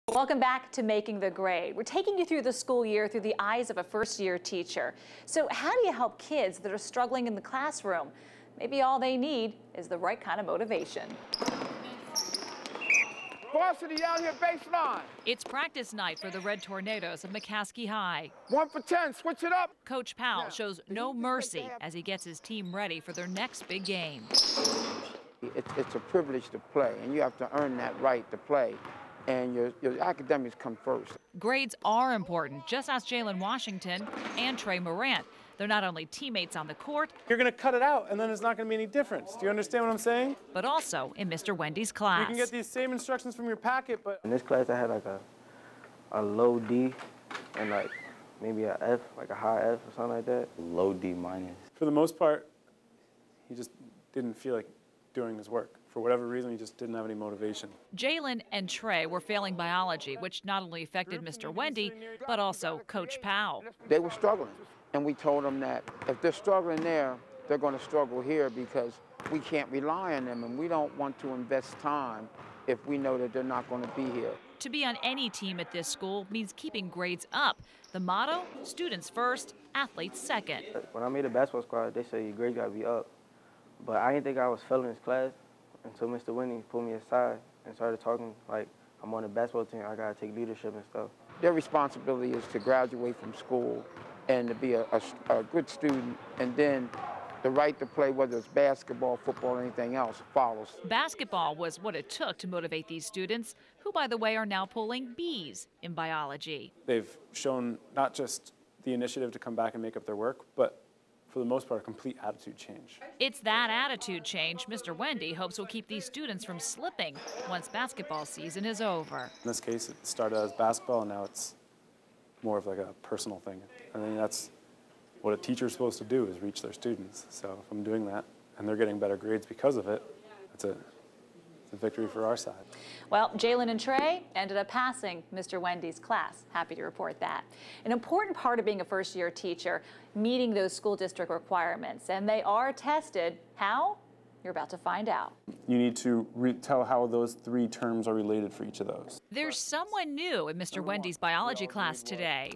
Welcome back to Making the Grade. We're taking you through the school year through the eyes of a first-year teacher. So how do you help kids that are struggling in the classroom? Maybe all they need is the right kind of motivation. Varsity out here, baseline. It's practice night for the Red Tornadoes of McCaskey High. 1 for 10, switch it up. Coach Powell shows no mercy as he gets his team ready for their next big game. It's a privilege to play, and you have to earn that right to play. And your academics come first. Grades are important. Just ask Jalen Washington and Trey Morant. They're not only teammates on the court. You're going to cut it out, and then it's not going to be any difference. Do you understand what I'm saying? But also in Mr. Wendy's class. You can get these same instructions from your packet, but... In this class, I had like a low D and like maybe a F, like a high F or something like that. Low D minus. For the most part, he just didn't feel like doing his work. For whatever reason, he just didn't have any motivation. Jalen and Trey were failing biology, which not only affected Mr. Wendy, but also Coach Powell. They were struggling, and we told them that if they're struggling there, they're going to struggle here because we can't rely on them, and we don't want to invest time if we know that they're not going to be here. To be on any team at this school means keeping grades up. The motto, students first, athletes second. When I made a basketball squad, they said your grades got to be up. But I didn't think I was failing this class until Mr. Wendy pulled me aside and started talking like, I'm on the basketball team, I gotta take leadership and stuff. Their responsibility is to graduate from school and to be a good student, and then the right to play, whether it's basketball, football, or anything else, follows. Basketball was what it took to motivate these students, who, by the way, are now pulling Bs in biology. They've shown not just the initiative to come back and make up their work, but for the most part, a complete attitude change. It's that attitude change Mr. Wendy hopes will keep these students from slipping once basketball season is over. In this case, it started as basketball, and now it's more of like a personal thing. I mean, that's what a teacher's supposed to do, is reach their students. So if I'm doing that, and they're getting better grades because of it, it's a victory for our side. Well, Jalen and Trey ended up passing Mr. Wendy's class. Happy to report that. An important part of being a first-year teacher, meeting those school district requirements, and they are tested. How? You're about to find out. You need to tell how those 3 terms are related for each of those. There's someone new in Mr. Wendy's biology class today.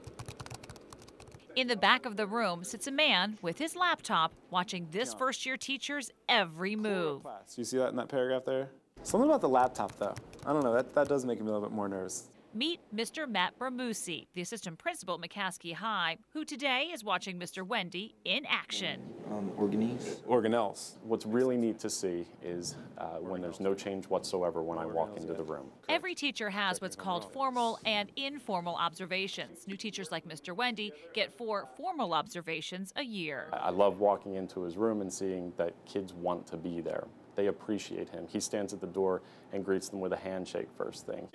In the back of the room sits a man with his laptop watching this first-year teacher's every move. You see that in that paragraph there? Something about the laptop, though. I don't know, that does make me a little bit more nervous. Meet Mr. Matt Bramusi, the assistant principal at McCaskey High, who today is watching Mr. Wendy in action. Organelles. What's really neat to see is when there's no change whatsoever when I walk into the room. Every teacher has what's called formal and informal observations. New teachers like Mr. Wendy get 4 formal observations a year. I love walking into his room and seeing that kids want to be there. They appreciate him. He stands at the door and greets them with a handshake first thing.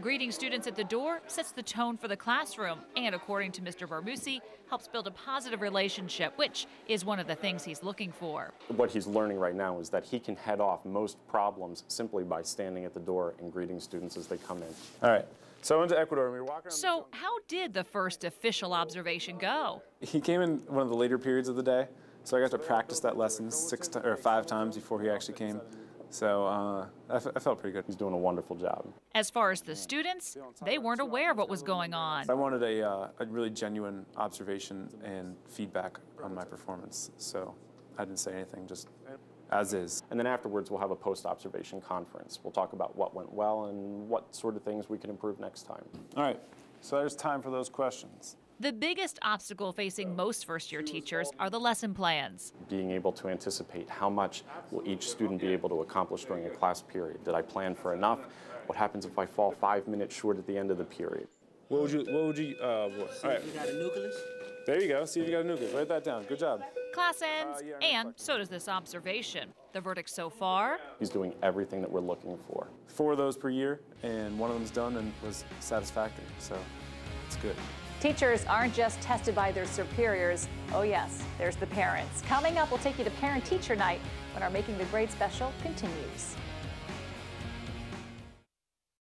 Greeting students at the door sets the tone for the classroom and, according to Mr. Bramusi, helps build a positive relationship, which is one of the things he's looking for. What he's learning right now is that he can head off most problems simply by standing at the door and greeting students as they come in. All right, so I went to Ecuador and we were walking around. So how did the first official observation go? He came in one of the later periods of the day, so I got to practice that lesson 5 times before he actually came. So I felt pretty good. He's doing a wonderful job. As far as the students, they weren't aware of what was going on. I wanted a really genuine observation and feedback on my performance, so I didn't say anything, just as is. And then afterwards, we'll have a post-observation conference. We'll talk about what went well and what sort of things we can improve next time. All right, so there's time for those questions. The biggest obstacle facing most first-year teachers are the lesson plans. Being able to anticipate how much will each student be able to accomplish during a class period. Did I plan for enough? What happens if I fall 5 minutes short at the end of the period? What would you, all right. You got a nucleus? There you go, see if you got a nucleus. Write that down, good job. Class ends, and so does this observation. The verdict so far? He's doing everything that we're looking for. 4 of those per year, and 1 of them's done and was satisfactory, so it's good. Teachers aren't just tested by their superiors. Oh yes, there's the parents. Coming up, we'll take you to Parent Teacher Night when our Making the Grade special continues.